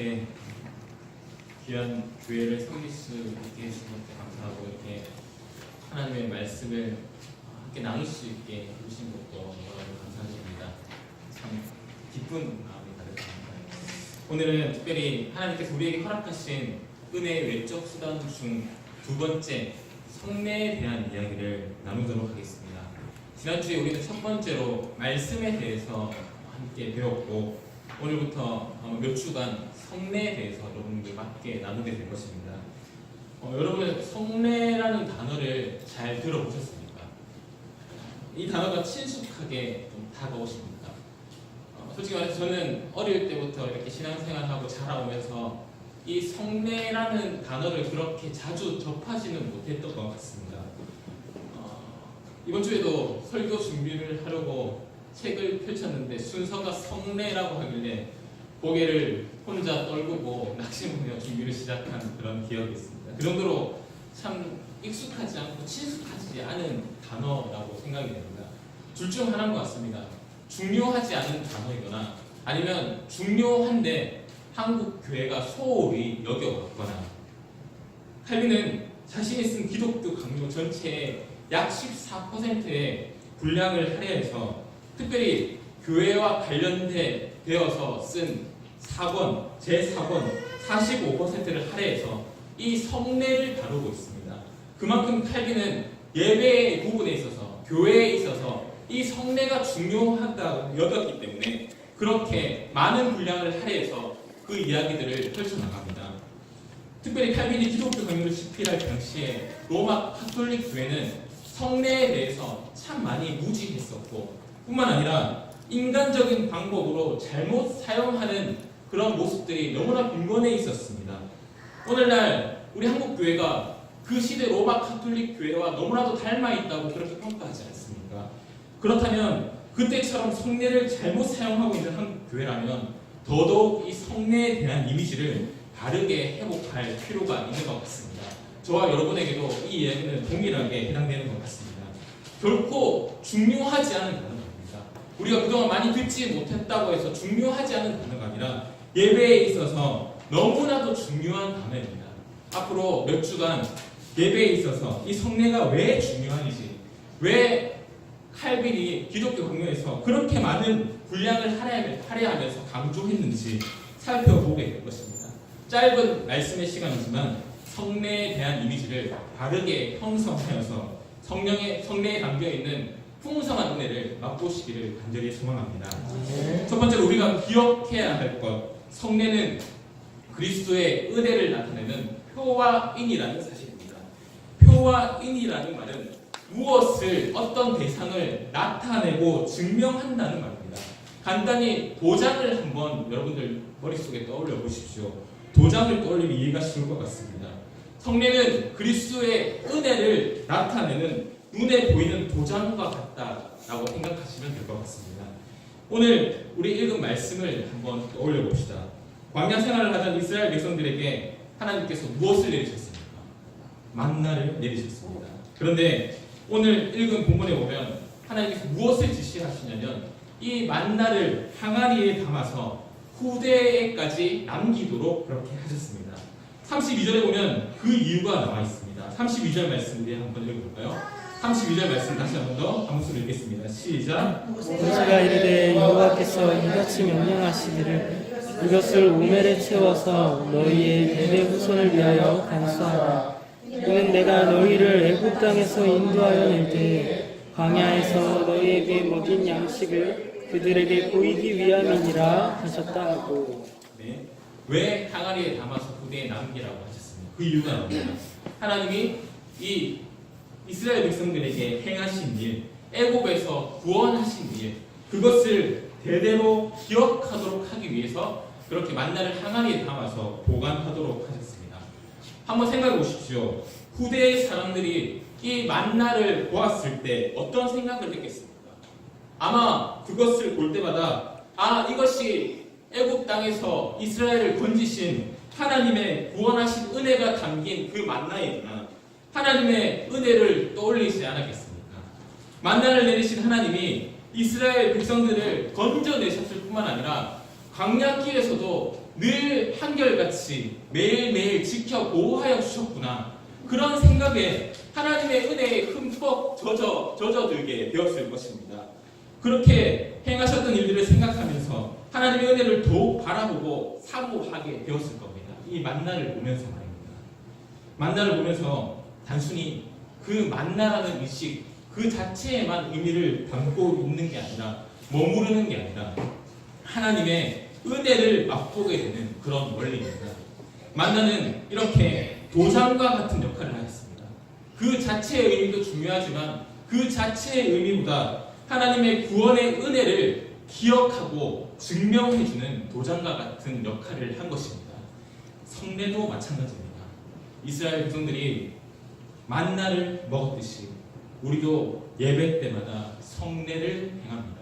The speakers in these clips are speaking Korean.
이렇게 귀한 교회를 섬길 수 있게 해주신 것도 감사하고 이렇게 하나님의 말씀을 함께 나눌 수 있게 해주신 것도 너무 감사드립니다. 참 기쁜 마음이 가득합니다. 오늘은 특별히 하나님께서 우리에게 허락하신 은혜의 외적 수단 중 두 번째 성례에 대한 이야기를 나누도록 하겠습니다. 지난주에 우리는 첫 번째로 말씀에 대해서 함께 배웠고 오늘부터 몇 주간 성례에 대해서 여러분들과 함께 나누게 될 것입니다. 여러분 성례라는 단어를 잘 들어보셨습니까? 이 단어가 친숙하게 좀 다가오십니까? 솔직히 말해서 저는 어릴 때부터 이렇게 신앙생활하고 자라오면서 이 성례라는 단어를 그렇게 자주 접하지는 못했던 것 같습니다. 이번 주에도 설교 준비를 하려고 책을 펼쳤는데 순서가 성례라고 하길래 고개를 혼자 떨구고 낙심하며 준비를 시작한 그런 기억이 있습니다. 그 정도로 참 익숙하지 않고 친숙하지 않은 단어라고 생각이 됩니다. 둘 중 하나인 것 같습니다. 중요하지 않은 단어이거나 아니면 중요한데 한국 교회가 소홀히 여겨왔거나. 칼빈은 자신이 쓴 기독교 강요 전체의 약 14%의 분량을 할애해서 특별히 교회와 관련되어서 쓴 4권, 제4권 45%를 할애해서 이 성례를 다루고 있습니다. 그만큼 칼빈은 예배의 부분에 있어서, 교회에 있어서 이 성례가 중요하다고 여겼기 때문에 그렇게 많은 분량을 할애해서 그 이야기들을 펼쳐나갑니다. 특별히 칼빈이 기독교 강요를 집필할 당시에 로마 카톨릭 교회는 성례에 대해서 참 많이 무지했었고 뿐만 아니라 인간적인 방법으로 잘못 사용하는 그런 모습들이 너무나 빈번해 있었습니다. 오늘날 우리 한국 교회가 그 시대 로마 카톨릭 교회와 너무나도 닮아 있다고 그렇게 평가하지 않습니까? 그렇다면 그때처럼 성례를 잘못 사용하고 있는 한국 교회라면 더더욱 이 성례에 대한 이미지를 바르게 회복할 필요가 있는 것 같습니다. 저와 여러분에게도 이 이야기는 동일하게 해당되는 것 같습니다. 결코 중요하지 않은 단어입니다. 우리가 그동안 많이 듣지 못했다고 해서 중요하지 않은 단어가 아니라 예배에 있어서 너무나도 중요한 단어입니다. 앞으로 몇 주간 예배에 있어서 이 성례가 왜 중요한지, 왜 칼빈이 기독교 강요에서 그렇게 많은 분량을 할애하면서 강조했는지 살펴보게 될 것입니다. 짧은 말씀의 시간이지만 성례에 대한 이미지를 바르게 형성하여서 성례에 담겨있는 풍성한 은혜를 맛보시기를 간절히 소망합니다. 첫 번째로 우리가 기억해야 할 것, 성례는 그리스도의 은혜를 나타내는 표와 인이라는 사실입니다. 표와 인이라는 말은 무엇을, 어떤 대상을 나타내고 증명한다는 말입니다. 간단히 도장을 한번 여러분들 머릿속에 떠올려 보십시오. 도장을 떠올리면 이해가 쉬울 것 같습니다. 성례는 그리스도의 은혜를 나타내는 눈에 보이는 도장과 같다라고 생각하시면 될 것 같습니다. 오늘 우리 읽은 말씀을 한번 떠올려 봅시다. 광야 생활을 하던 이스라엘 백성들에게 하나님께서 무엇을 내리셨습니까? 만나를 내리셨습니다. 그런데 오늘 읽은 본문에 보면 하나님께서 무엇을 지시하시냐면 이 만나를 항아리에 담아서 후대에까지 남기도록 그렇게 하셨습니다. 32절에 보면 그 이유가 나와 있습니다. 32절 말씀 우리 한번 읽어볼까요? 32절 말씀 다시 한번 더 함수로 읽겠습니다. 시작. 모세가 이르되 여호와께서 이같이 명령하시기를 이것을 오멜에 채워서 너희의 대대 후손을 위하여 간수하라. 이는 내가 너희를 애굽 땅에서 인도하여 낼 때에 광야에서 너희에게 먹인 양식을 그들에게 보이기 위함이니라 하셨다 하고. 네. 왜 항아리에 담아서 후대에 남기라고 하셨습니까? 그 이유가 나옵니다. 하나님이 이 이스라엘 백성들에게 행하신 일, 애굽에서 구원하신 일, 그것을 대대로 기억하도록 하기 위해서 그렇게 만나를 항아리에 담아서 보관하도록 하셨습니다. 한번 생각해 보십시오. 후대의 사람들이 이 만나를 보았을 때 어떤 생각을 했겠습니까? 아마 그것을 볼 때마다 이것이 애굽 땅에서 이스라엘을 건지신 하나님의 구원하신 은혜가 담긴 그 만나이구나. 하나님의 은혜를 떠올리지 않았겠습니까? 만나를 내리신 하나님이 이스라엘 백성들을 건져내셨을 뿐만 아니라 광야길에서도 늘 한결같이 매일매일 지켜 보호하여 주셨구나. 그런 생각에 하나님의 은혜에 흠뻑 젖어들게 되었을 것입니다. 그렇게 행하셨던 일들을 생각하면서 하나님의 은혜를 더욱 바라보고 사모하게 되었을 겁니다. 이 만나를 보면서 말입니다. 만나를 보면서 단순히 그 만나라는 의식 그 자체에만 의미를 담고 있는 게 아니라 머무르는 게 아니라 하나님의 은혜를 맛보게 되는 그런 원리입니다. 만나는 이렇게 도장과 같은 역할을 하였습니다. 그 자체의 의미도 중요하지만 그 자체의 의미보다 하나님의 구원의 은혜를 기억하고 증명해주는 도장과 같은 역할을 한 것입니다. 성례도 마찬가지입니다. 이스라엘 백성들이 만나를 먹었듯이 우리도 예배 때마다 성례를 행합니다.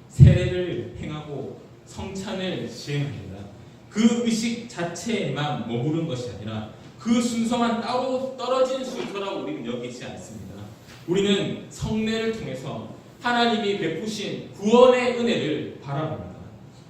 세례를 행하고 성찬을 시행합니다. 그 의식 자체에만 머무른 것이 아니라 그 순서만 따로 떨어진 순서라고 우리는 여기지 않습니다. 우리는 성례를 통해서 하나님이 베푸신 구원의 은혜를 바라봅니다.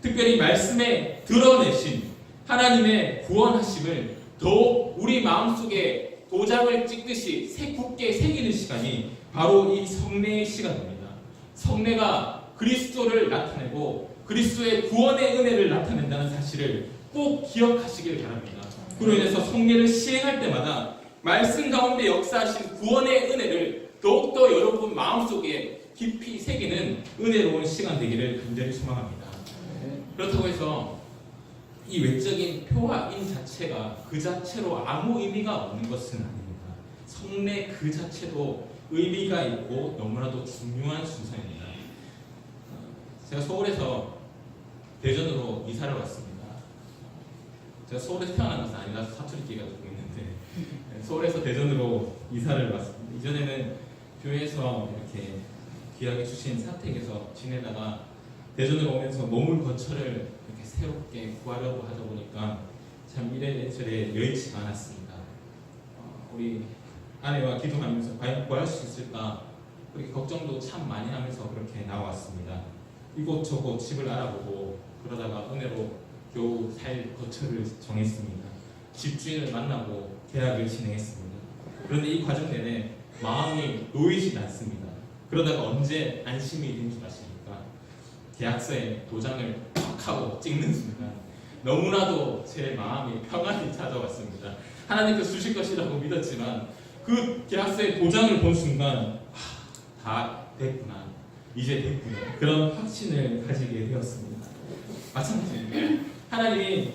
특별히 말씀에 드러내신 하나님의 구원하심을 더욱 우리 마음속에 도장을 찍듯이 굳게 새기는 시간이 바로 이 성례의 시간입니다. 성례가 그리스도를 나타내고 그리스도의 구원의 은혜를 나타낸다는 사실을 꼭 기억하시길 바랍니다. 그로 인해서 성례를 시행할 때마다 말씀 가운데 역사하신 구원의 은혜를 더욱더 여러분 마음속에 깊이 새기는 은혜로운 시간 되기를 간절히 소망합니다. 그렇다고 해서 이 외적인 표화인 자체가 그 자체로 아무 의미가 없는 것은 아닙니다. 성례 그 자체도 의미가 있고 너무나도 중요한 순서입니다. 제가 서울에서 대전으로 이사를 왔습니다. 제가 서울에서 태어난 것은 아니라서 사투리끼가 좀 있는데 서울에서 대전으로 이사를 왔습니다. 이전에는 교회에서 이렇게 귀하게 주신 사택에서 지내다가 대전으로 오면서 몸을 거처를 이렇게 새롭게 구하려고 하다 보니까 참 이래저래 여의치가 않았습니다. 우리 아내와 기도하면서 과연 구할 수 있을까 그렇게 걱정도 참 많이 하면서 그렇게 나왔습니다. 이곳저곳 집을 알아보고 그러다가 은혜로 겨우 살 거처를 정했습니다. 집주인을 만나고 계약을 진행했습니다. 그런데 이 과정 내내 마음이 놓이지 않습니다. 그러다가 언제 안심이 된 줄 아십니까? 계약서에 도장을 팍 하고 찍는 순간 너무나도 제 마음이 평안이 찾아왔습니다. 하나님께서 주실 것이라고 믿었지만 그 계약서에 도장을 본 순간 다 됐구나, 이제 됐구나, 그런 확신을 가지게 되었습니다. 마찬가지입니다. 하나님이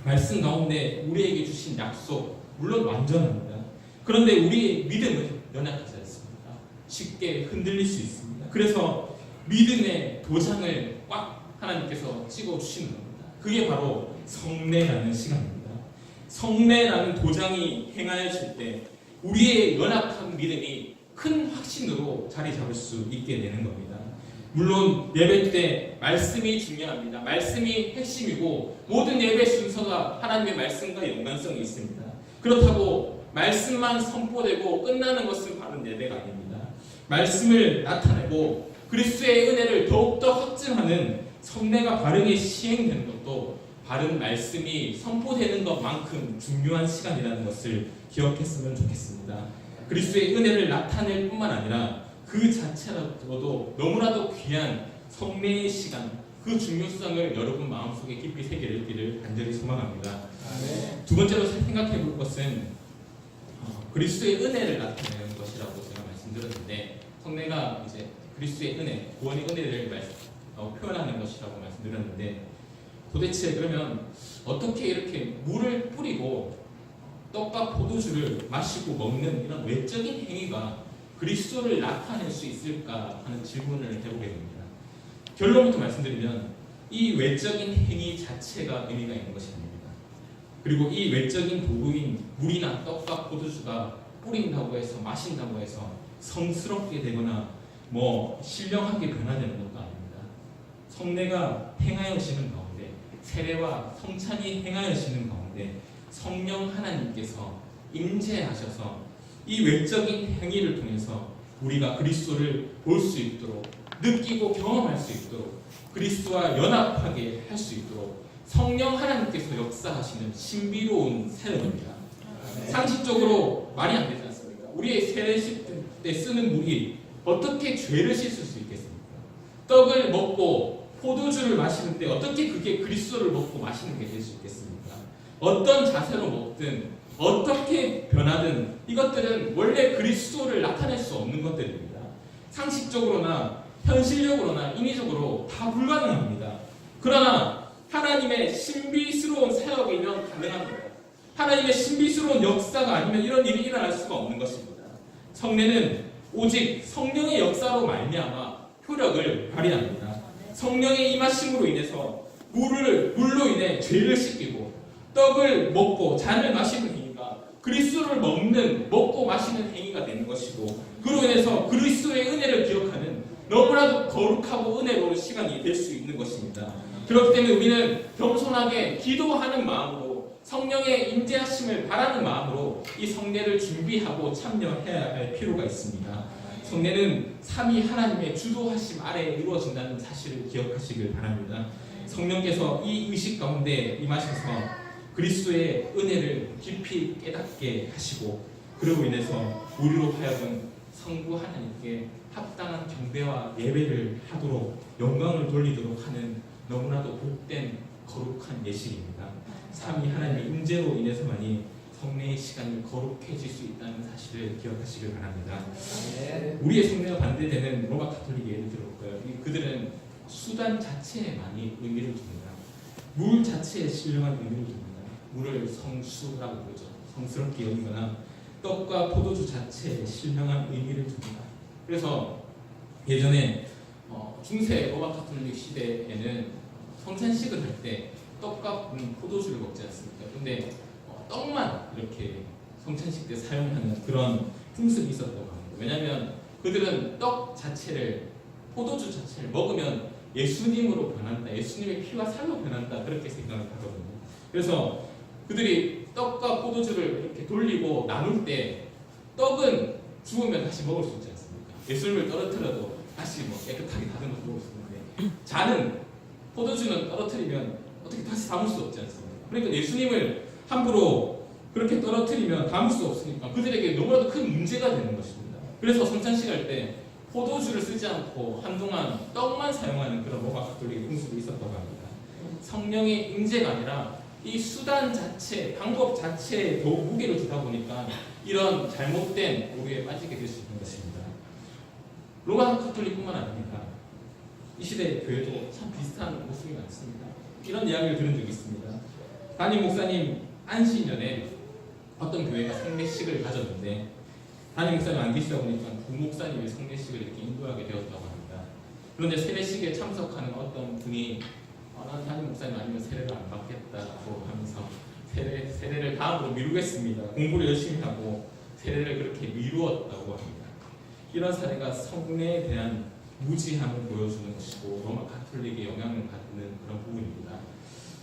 말씀 가운데 우리에게 주신 약속 물론 완전합니다. 그런데 우리의 믿음은 연약하지 않습니다. 쉽게 흔들릴 수 있습니다. 그래서 믿음의 도장을 꽉 하나님께서 찍어주시는 겁니다. 그게 바로 성례라는 시간입니다. 성례라는 도장이 행하여질 때 우리의 연약한 믿음이 큰 확신으로 자리 잡을 수 있게 되는 겁니다. 물론 예배 때 말씀이 중요합니다. 말씀이 핵심이고 모든 예배 순서가 하나님의 말씀과 연관성이 있습니다. 그렇다고 말씀만 선포되고 끝나는 것은 바른 예배가 아닙니다. 말씀을 나타내고 그리스도의 은혜를 더욱더 확증하는 성례가 바르게 시행되는 것도 바른 말씀이 선포되는 것만큼 중요한 시간이라는 것을 기억했으면 좋겠습니다. 그리스도의 은혜를 나타낼 뿐만 아니라 그 자체로도 너무나도 귀한 성례의 시간, 그 중요성을 여러분 마음속에 깊이 새기를 간절히 소망합니다. 두 번째로 생각해 볼 것은 그리스도의 은혜를 나타내는 것이라고 제가 말씀드렸는데, 성례가 이제 그리스도의 은혜, 구원의 은혜를 표현하는 것이라고 말씀드렸는데, 도대체 그러면 어떻게 이렇게 물을 뿌리고 떡과 포도주를 마시고 먹는 이런 외적인 행위가 그리스도를 나타낼 수 있을까 하는 질문을 해보게 됩니다. 결론부터 말씀드리면 이 외적인 행위 자체가 의미가 있는 것이 아닙니다. 그리고 이 외적인 도구인 물이나 떡과 포도주가 뿌린다고 해서 마신다고 해서 성스럽게 되거나 신령하게 변화되는 것도 아닙니다. 성례가 행하여지는 가운데, 세례와 성찬이 행하여지는 가운데 성령 하나님께서 임재하셔서 이 외적인 행위를 통해서 우리가 그리스도를 볼 수 있도록, 느끼고 경험할 수 있도록, 그리스도와 연합하게 할 수 있도록 성령 하나님께서 역사하시는 신비로운 사역입니다. 상식적으로 말이 안 되지 않습니까? 우리의 세례식 때 쓰는 물이 어떻게 죄를 씻을 수 있겠습니까? 떡을 먹고 포도주를 마시는데 어떻게 그게 그리스도를 먹고 마시는 게 될 수 있겠습니까? 어떤 자세로 먹든 어떻게 변하든 이것들은 원래 그리스도를 나타낼 수 없는 것들입니다. 상식적으로나 현실적으로나 인위적으로 다 불가능합니다. 그러나 하나님의 신비스러운 사역이면 가능합니다. 하나님의 신비스러운 역사가 아니면 이런 일이 일어날 수가 없는 것입니다. 성례는 오직 성령의 역사로 말미암아 효력을 발휘합니다. 성령의 임하심으로 인해서 물로 인해 죄를 씻기고 떡을 먹고 잔을 마시는 행위가 그리스도를 먹고 마시는 행위가 되는 것이고 그로 인해서 그리스도의 은혜를 기억하는 너무나도 거룩하고 은혜로운 시간이 될 수 있는 것입니다. 그렇기 때문에 우리는 겸손하게 기도하는 마음으로 성령의 임재하심을 바라는 마음으로 이 성례를 준비하고 참여해야 할 필요가 있습니다. 성례는 삼위 하나님의 주도하심 아래에 이루어진다는 사실을 기억하시길 바랍니다. 성령께서 이 의식 가운데 임하셔서 그리스도의 은혜를 깊이 깨닫게 하시고 그로 인해서 우리로 하여금 성부 하나님께 합당한 경배와 예배를 하도록 영광을 돌리도록 하는 너무나도 복된 거룩한 예식입니다. 삼위 하나님의 임재로 인해서만이 성례의 시간을 거룩해질 수 있다는 사실을 기억하시길 바랍니다. 우리의 성례와 반대되는 로마 가톨릭의 예를 들어볼까요? 그들은 수단 자체에 많이 의미를 둡니다. 물 자체에 신령한 의미를 둡니다. 물을 성수라고 부르죠. 성스럽게 여기거나 떡과 포도주 자체에 신령한 의미를 둡니다. 그래서 예전에 중세 로마 가톨릭 시대에는 성찬식을 할 때 떡과 포도주를 먹지 않습니까? 근데 떡만 이렇게 성찬식 때 사용하는 그런 풍습이 있었다고 합니다. 왜냐하면 그들은 떡 자체를 포도주 자체를 먹으면 예수님으로 변한다, 예수님의 피와 살로 변한다 그렇게 생각을 하거든요. 그래서 그들이 떡과 포도주를 이렇게 돌리고 나눌 때 떡은 죽으면 다시 먹을 수 있지 않습니까? 예수님을 떨어뜨려도 다시 깨끗하게 다듬어서 먹을 수 있는데 잔은 포도주는 떨어뜨리면 어떻게 다시 담을 수 없지 않습니까? 그러니까 예수님을 함부로 그렇게 떨어뜨리면 담을 수 없으니까 그들에게 너무나도 큰 문제가 되는 것입니다. 그래서 성찬식 할 때 포도주를 쓰지 않고 한동안 떡만 사용하는 그런 로마 가톨릭의 풍습이 있었다고 합니다. 성령의 임재가 아니라 이 수단 자체, 방법 자체에 더욱 무게를 두다 보니까 이런 잘못된 오류에 빠지게 될 수 있는 것입니다. 로마 가톨릭뿐만 아닙니다. 이 시대의 교회도 참 비슷한 모습이 많습니다. 이런 이야기를 들은 적이 있습니다. 담임 목사님 안식년에 어떤 교회가 성례식을 가졌는데 담임 목사님 안 계시다 보니까 부목사님이 성례식을 이렇게 인도하게 되었다고 합니다. 그런데 세례식에 참석하는 어떤 분이 난 담임 목사님 아니면 세례를 안 받겠다고 하면서 세례를 다음으로 미루겠습니다. 공부를 열심히 하고 세례를 그렇게 미루었다고 합니다. 이런 사례가 성례에 대한 무지함을 보여주는 것이고 로마 가톨릭의 영향을 받는 그런 부분입니다.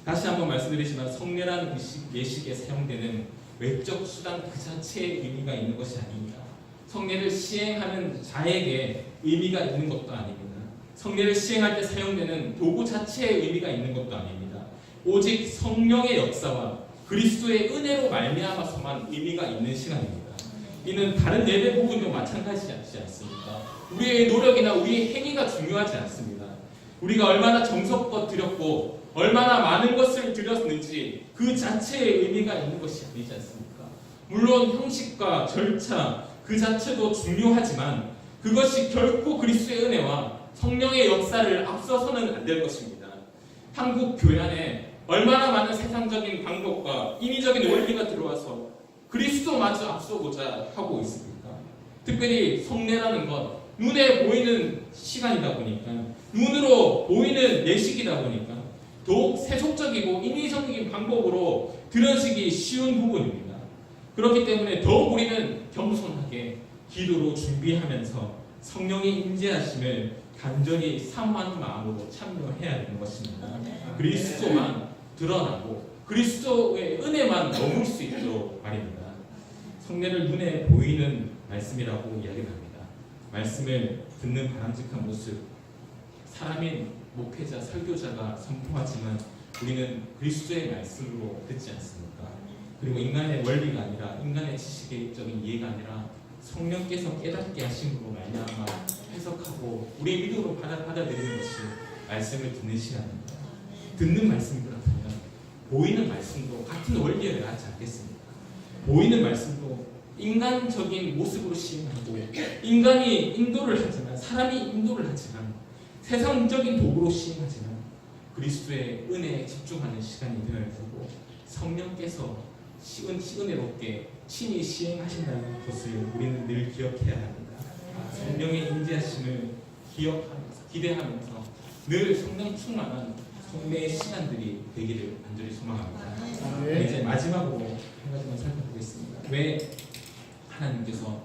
다시 한번 말씀드리지만 성례라는 예식에 사용되는 외적 수단 그 자체의 의미가 있는 것이 아닙니다. 성례를 시행하는 자에게 의미가 있는 것도 아닙니다. 성례를 시행할 때 사용되는 도구 자체의 의미가 있는 것도 아닙니다. 오직 성령의 역사와 그리스도의 은혜로 말미암아서만 의미가 있는 시간입니다. 이는 다른 예배 부분도 마찬가지지 않습니까? 우리의 노력이나 우리의 행위가 중요하지 않습니다. 우리가 얼마나 정성껏 드렸고 얼마나 많은 것을 드렸는지 그 자체의 의미가 있는 것이 아니지 않습니까? 물론 형식과 절차 그 자체도 중요하지만 그것이 결코 그리스도의 은혜와 성령의 역사를 앞서서는 안 될 것입니다. 한국 교회 안에 얼마나 많은 세상적인 방법과 인위적인 원리가 들어와서 그리스도마저 앞서고자 하고 있습니까? 특별히 성례라는 것 눈에 보이는 시간이다 보니까 눈으로 보이는 예식이다 보니까 더욱 세속적이고 인위적인 방법으로 들어지기 쉬운 부분입니다. 그렇기 때문에 더욱 우리는 겸손하게 기도로 준비하면서 성령의 임재하심을 간절히 사모하는 마음으로 참여해야 되는 것입니다. 그리스도만 드러나고 그리스도의 은혜만 머물 수 있도록 말입니다. 성례를 눈에 보이는 말씀이라고 이야기를 합니다. 말씀을 듣는 바람직한 모습, 사람인 목회자, 설교자가 선포하지만 우리는 그리스도의 말씀으로 듣지 않습니까? 그리고 인간의 원리가 아니라 인간의 지식적인 이해가 아니라 성령께서 깨닫게 하심으로 말미암아 해석하고 우리의 믿음으로 받아들이는 것이 말씀을 듣는 시간입니다. 듣는 말씀이 그렇다면 보이는 말씀도 같은 원리를 하지 않겠습니까? 보이는 말씀도 인간적인 모습으로 시행하고 인간이 인도를 하지만 사람이 인도를 하지만 세상적인 도구로 시행하지만 그리스도의 은혜에 집중하는 시간이 되어야 되고 성령께서 은혜롭게 친히 시행하신다는 것을 우리는 늘 기억해야 합니다. 성령의 임재하심을 기억하면서 기대하면서 늘 성령 충만한 성례의 시간들이 되기를 간절히 소망합니다. 이제 마지막으로 한 가지만 살펴보겠습니다. 왜 하나님께서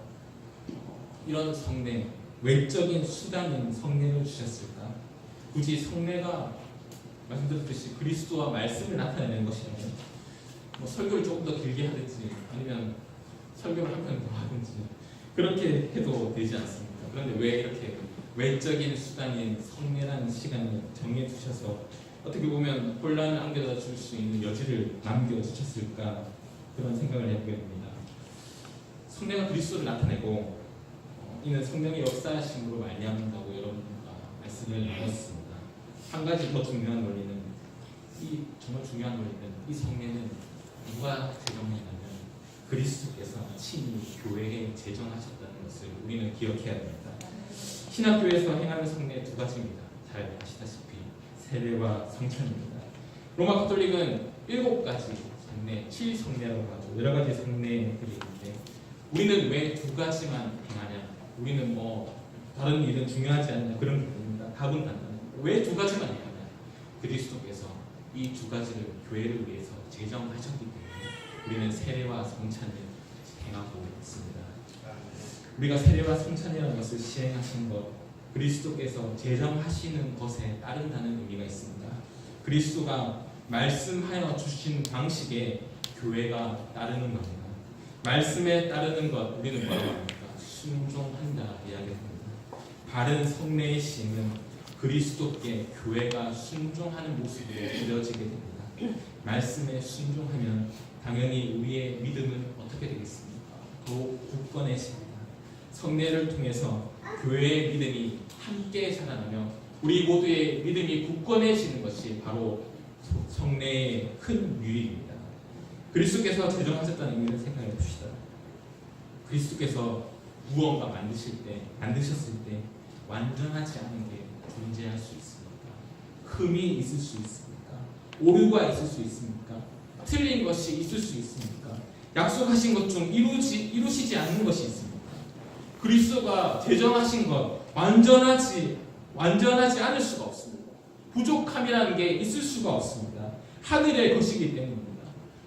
이런 성례, 외적인 수단인 성례를 주셨을까? 굳이 성례가 말씀드렸듯이 그리스도와 말씀을 나타내는 것이라면 설교를 조금 더 길게 하든지 아니면 설교를 한 편 더 하든지 그렇게 해도 되지 않습니까? 그런데 왜 이렇게 외적인 수단인 성례라는 시간을 정해주셔서 어떻게 보면 혼란을 안겨다 줄 수 있는 여지를 남겨주셨을까 그런 생각을 해보게 됩니다. 성례가 그리스도를 나타내고 이는 성령의 역사하심으로 말미암는다고 여러분과 말씀을 나눴습니다. 한 가지 더 중요한 원리는 정말 중요한 원리는 이 성례는 누가 제정했냐면 그리스도께서 친히 교회에 제정하셨다는 것을 우리는 기억해야 됩니다. 신학교에서 행하는 성례 두 가지입니다. 잘 아시다시피 세례와 성찬입니다. 로마 가톨릭은 7가지 성례, 7성례라고 하죠. 여러 가지 성례들이 있는데 우리는 왜 두 가지만 행하냐? 우리는 다른 일은 중요하지 않냐 그런 게 아닙니다. 답은 간단합니다. 왜 두 가지만 행하냐? 그리스도께서 이 두 가지를 교회를 위해서 제정하셨기 때문에 우리는 세례와 성찬을 행하고 있습니다. 우리가 세례와 성찬이라는 것을 시행하신 것, 그리스도께서 제정하시는 것에 따른다는 의미가 있습니다. 그리스도가 말씀하여 주신 방식에 교회가 따르는 겁니다. 말씀에 따르는 것, 우리는 뭐라고 합니까? 순종한다 이야기합니다. 바른 성례의 시행은 그리스도께 교회가 순종하는 모습으로 그려지게 됩니다. 말씀에 순종하면 당연히 우리의 믿음은 어떻게 되겠습니까? 더욱 굳건해집니다. 성례를 통해서 교회의 믿음이 함께 자라나며 우리 모두의 믿음이 굳건해지는 것이 바로 성례의 큰 유익입니다. 그리스도께서 제정하셨다는 의미를 생각해 봅시다. 그리스도께서 무언가 만드셨을 때 완전하지 않은 게 존재할 수 있습니까? 흠이 있을 수 있습니까? 오류가 있을 수 있습니까? 틀린 것이 있을 수 있습니까? 약속하신 것 중 이루시지 않는 것이 있습니까? 그리스도가 제정하신 것 완전하지 않을 수가 없습니다. 부족함이라는 게 있을 수가 없습니다. 하늘의 것이기 때문입니다.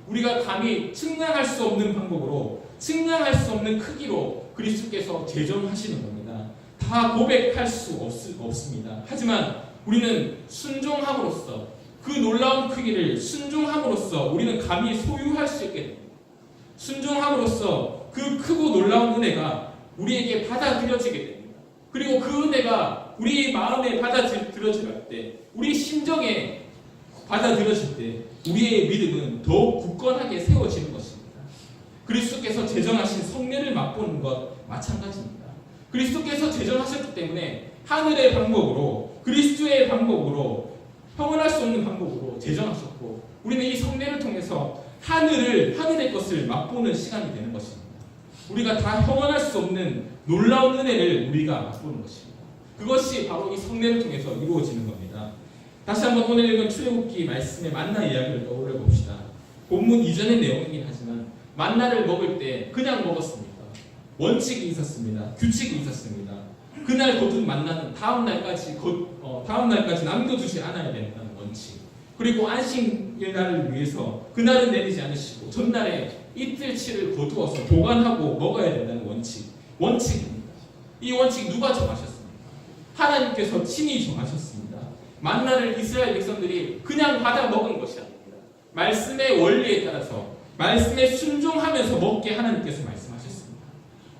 우리가 감히 측량할 수 없는 방법으로 측량할 수 없는 크기로 그리스도께서 제정하시는 겁니다. 다 고백할 수 없습니다. 하지만 우리는 순종함으로써 그 놀라운 크기를 순종함으로써 우리는 감히 소유할 수 있게 됩니다. 순종함으로써 그 크고 놀라운 은혜가 우리에게 받아들여지게 됩니다. 그리고 그 은혜가 우리 마음에 받아들여질 때, 우리 심정에 받아들여질 때 우리의 믿음은 더욱 굳건하게 세워지는 것입니다. 그리스도께서 제정하신 성례를 맛보는 것 마찬가지입니다. 그리스도께서 제정하셨기 때문에 하늘의 방법으로 그리스도의 방법으로 형언할 수 없는 방법으로 제정하셨고 우리는 이 성례를 통해서 하늘의 것을 맛보는 시간이 되는 것입니다. 우리가 다 형언할 수 없는 놀라운 은혜를 우리가 맛보는 것입니다. 그것이 바로 이 성례를 통해서 이루어지는 겁니다. 다시 한번 오늘 읽은 출애굽기 말씀의 만나 이야기를 떠올려 봅시다. 본문 이전의 내용이긴 하지만 만나를 먹을 때 그냥 먹었습니까? 원칙이 있었습니다. 규칙이 있었습니다. 그날 거둔 만나는 다음 날까지 남겨두지 않아야 된다는 원칙. 그리고 안식일날을 위해서 그날은 내리지 않으시고 전날에 이틀치를 거두어서 보관하고 먹어야 된다는 원칙입니다. 이 원칙 누가 정하셨습니까? 하나님께서 친히 정하셨습니다. 만나를 이스라엘 백성들이 그냥 받아 먹은 것이 아닙니다. 말씀의 원리에 따라서 말씀에 순종하면서 먹게 하나님께서 말씀하셨습니다.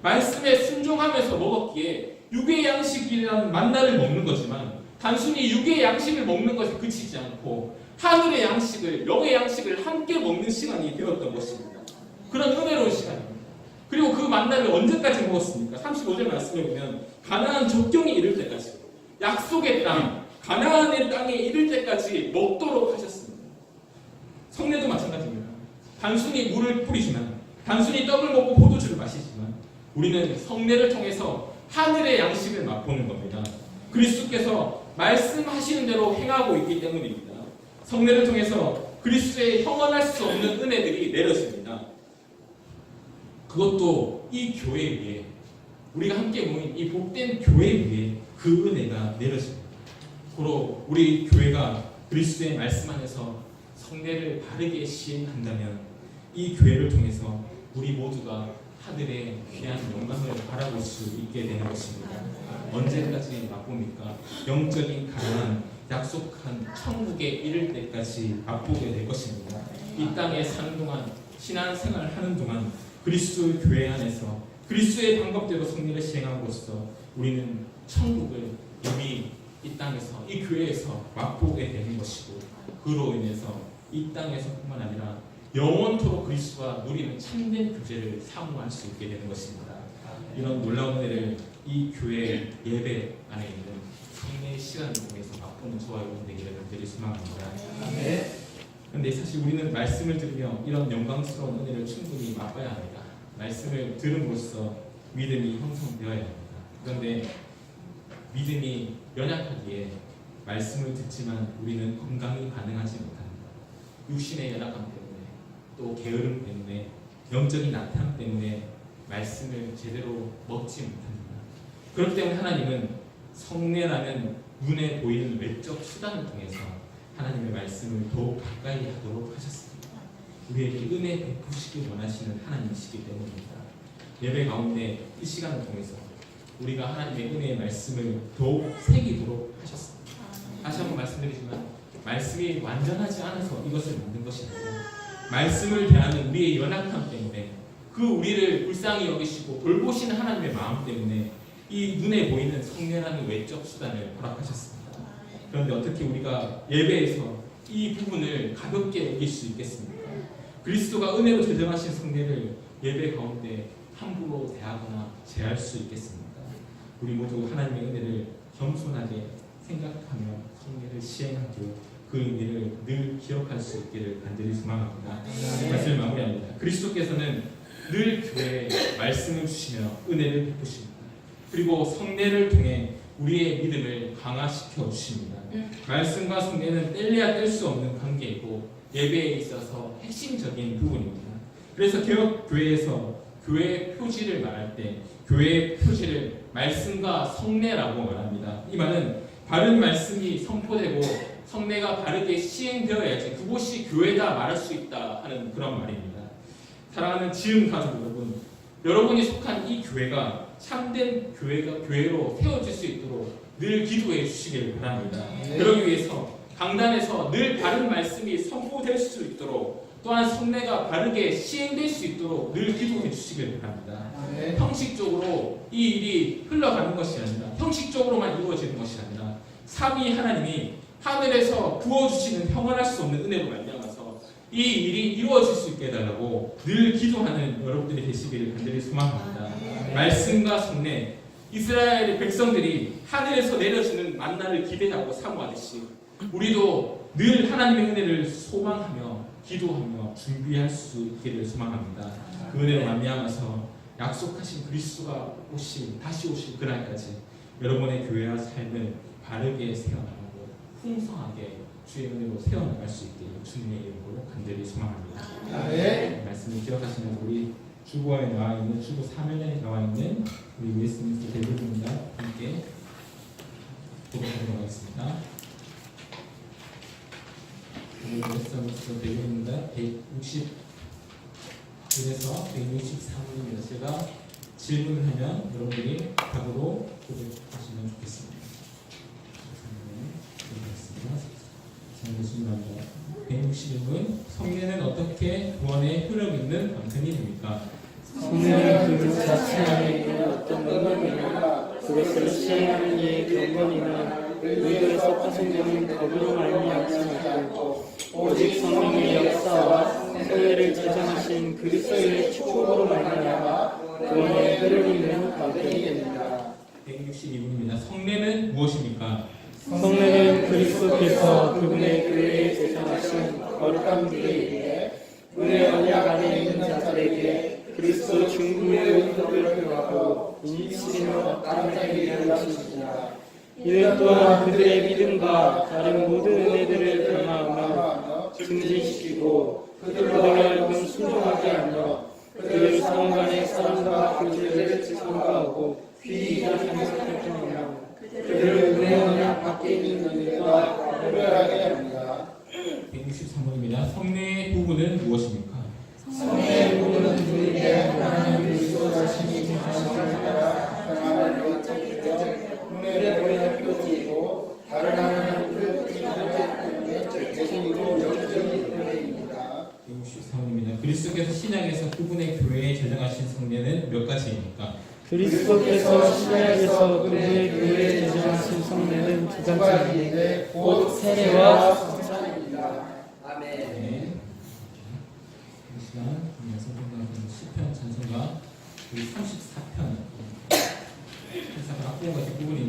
말씀에 순종하면서 먹었기에 육의 양식이라는 만나를 먹는 거지만 단순히 육의 양식을 먹는 것에 그치지 않고 하늘의 양식을, 영의 양식을 함께 먹는 시간이 되었던 것입니다. 그런 은혜로운 시간입니다. 그리고 그 만나를 언제까지 먹었습니까? 35절 말씀에 보면 가나안 적경에 이를 때까지, 약속의 땅, 가나안의 땅에 이를 때까지 먹도록 하셨습니다. 성례도 마찬가지입니다. 단순히 물을 뿌리지만, 단순히 떡을 먹고 포도주를 마시지만 우리는 성례를 통해서 하늘의 양식을 맛보는 겁니다. 그리스도께서 말씀하시는 대로 행하고 있기 때문입니다. 성례를 통해서 그리스도의 형언할 수 없는 은혜들이 내려집니다. 그것도 이 교회 위에, 우리가 함께 모인 이 복된 교회 위에 그 은혜가 내려집니다. 고로 우리 교회가 그리스도의 말씀 안에서 성례를 바르게 시행한다면 이 교회를 통해서 우리 모두가 하늘의 귀한 영광을 바라볼 수 있게 되는 것입니다. 언제까지 맛봅니까? 영적인 가난, 약속한 천국에 이를 때까지 맛보게 될 것입니다. 이 땅에 사는 동안, 신앙생활 하는 동안 그리스도의 교회 안에서 그리스도의 방법대로 성례를 시행함으로써 우리는 천국을 이미 이 땅에서, 이 교회에서 맛보게 되는 것이고, 그로 인해서 이 땅에서뿐만 아니라 영원토록 그리스도와 누리는 참된 교제를 사모할 수 있게 되는 것입니다. 이런 놀라운 은혜를 이 교회 예배 안에 있는 성례의 시간을 통해서 맛보는 저와 여러분 되기를 간절히 소망합니다. 그런데 사실 우리는 말씀을 들으며 이런 영광스러운 은혜를 충분히 맛봐야 합니다. 말씀을 들음으로써 믿음이 형성되어야 합니다. 그런데 믿음이 연약하기에 말씀을 듣지만 우리는 건강히 반응하지 못합니다. 육신의 연약함 때문에, 또 게으름 때문에, 영적인 나태함 때문에 말씀을 제대로 먹지 못합니다. 그렇기 때문에 하나님은 성례라는 눈에 보이는 외적 수단을 통해서 하나님의 말씀을 더욱 가까이 하도록 하셨습니다. 우리에게 은혜 베푸시길 원하시는 하나님이시기 때문입니다. 예배 가운데 이 시간을 통해서 우리가 하나님의 은혜의 말씀을 더욱 새기도록 하셨습니다. 다시 한번 말씀드리지만 말씀이 완전하지 않아서 이것을 만든 것이 아니라 말씀을 대하는 우리의 연약함 때문에, 그 우리를 불쌍히 여기시고 돌보시는 하나님의 마음 때문에 이 눈에 보이는 성례라는 외적 수단을 허락하셨습니다. 그런데 어떻게 우리가 예배에서 이 부분을 가볍게 여길 수 있겠습니까? 그리스도가 은혜로 제정하신 성례를 예배 가운데 함부로 대하거나 제할 수 있겠습니까? 우리 모두 하나님의 은혜를 겸손하게 생각하며 성례를 시행하고 그 의미를 늘 기억할 수 있기를 간절히 소망합니다. 말씀을 마무리합니다. 그리스도께서는 늘 교회에 말씀을 주시며 은혜를 베푸십니다. 그리고 성례를 통해 우리의 믿음을 강화시켜 주십니다. 말씀과 성례는 뗄래야 뗄 수 없는 관계이고 예배에 있어서 핵심적인 부분입니다. 그래서 개혁교회에서 교회의 표지를 말할 때 교회의 표지를 말씀과 성례라고 말합니다. 이 말은 바른 말씀이 선포되고 성례가 바르게 시행되어야지 그곳이 교회다 말할 수 있다 하는 그런 말입니다. 사랑하는 지은 가족 여러분, 여러분이 속한 이 교회가 참된 교회로 세워질 수 있도록 늘 기도해 주시길 바랍니다. 그러기 위해서 강단에서 늘 바른 말씀이 선포될 수 있도록, 또한 성례가 바르게 시행될 수 있도록 늘 기도해 주시길 바랍니다. 형식적으로 이 일이 흘러가는 것이 아니라, 형식적으로만 이루어지는 것이 아니라 삼위 하나님이 하늘에서 부어주시는 형언할 수 없는 은혜로 말미암아서 이 일이 이루어질 수 있게 해달라고 늘 기도하는 여러분들이 되시기를 간절히 소망합니다. 말씀과 성례, 이스라엘 백성들이 하늘에서 내려주는 만나를 기대하고 사모하듯이 우리도 늘 하나님의 은혜를 소망하며 기도하며 준비할 수 있기를 소망합니다. 그 은혜로 말미암아서 약속하신 그리스도가 다시 오실 그날까지 여러분의 교회와 삶을 바르게 세워나가고 풍성하게 주의 은혜로 세워나갈 수 있게 주님의 이름으로 간절히 소망합니다. 말씀을 기억하시면서 우리 주보에 나와 있는, 주보 3면에 나와 있는 우리 웨스트민스터 대부분과 함께 고백하도록 하겠습니다. 웨스트민스터 대부분과 160에서 163입니다. 제가 질문을 하면 여러분들이 답으로 고백하시면 좋겠습니다. 161분, 성례는 어떻게 구원에 효력 있는 방편이 됩니까? 성례는 그 자체 안에 있는 어떤 능력이나 그것을 시행하는 이의 경건이나 의도에서 파생되는 법으로 말미암지 않고 오직 성령의 역사와 성례를 제정하신 그리스도의 축복으로 말미암아 구원의 흐름임을 받게 됩니다. 162분입니다. 성례는 무엇입니까? 성례는 그리스도께서 그분의 교회에 제정하신 거룩한 비례에 그의 언약 안에 있는 자들에게 그리스도 중보의 의도를 표하고 인치심을 얻는 자에게 하십니다. 이는 또한 그들의 믿음과 다른 모든 은혜들을 강화하며 증진시키고 그들로 하여금 순종하게 하며 그들 상간의 사랑과 교제를 선거하고 귀히 참석하게 하며 그들을 은혜 언약 밖에 있는 은혜가 구별하게 합니다. 163번입니다. 성례의 부분은 무엇입니까? 성례의 부분은 누구에게 하나님 그리스도 자신이 정하시니까 평안을 요청하며 은혜를 보이는 표지이고 다른 하나님 그 대신이고 영적인 교회입니다. 163번입니다. 그리스도께서 신약에서 그분의 교회에 제정하신 성례는 몇 가지입니까? 그리스도께서 신약에서 그분의 교회에 제정하신 성례는 두 가지인데 곧 세례와 성찬입니다. 아멘. 네. 이 시간 성경과 시편 찬송가 34편 항상 앞부분과 뒷부분이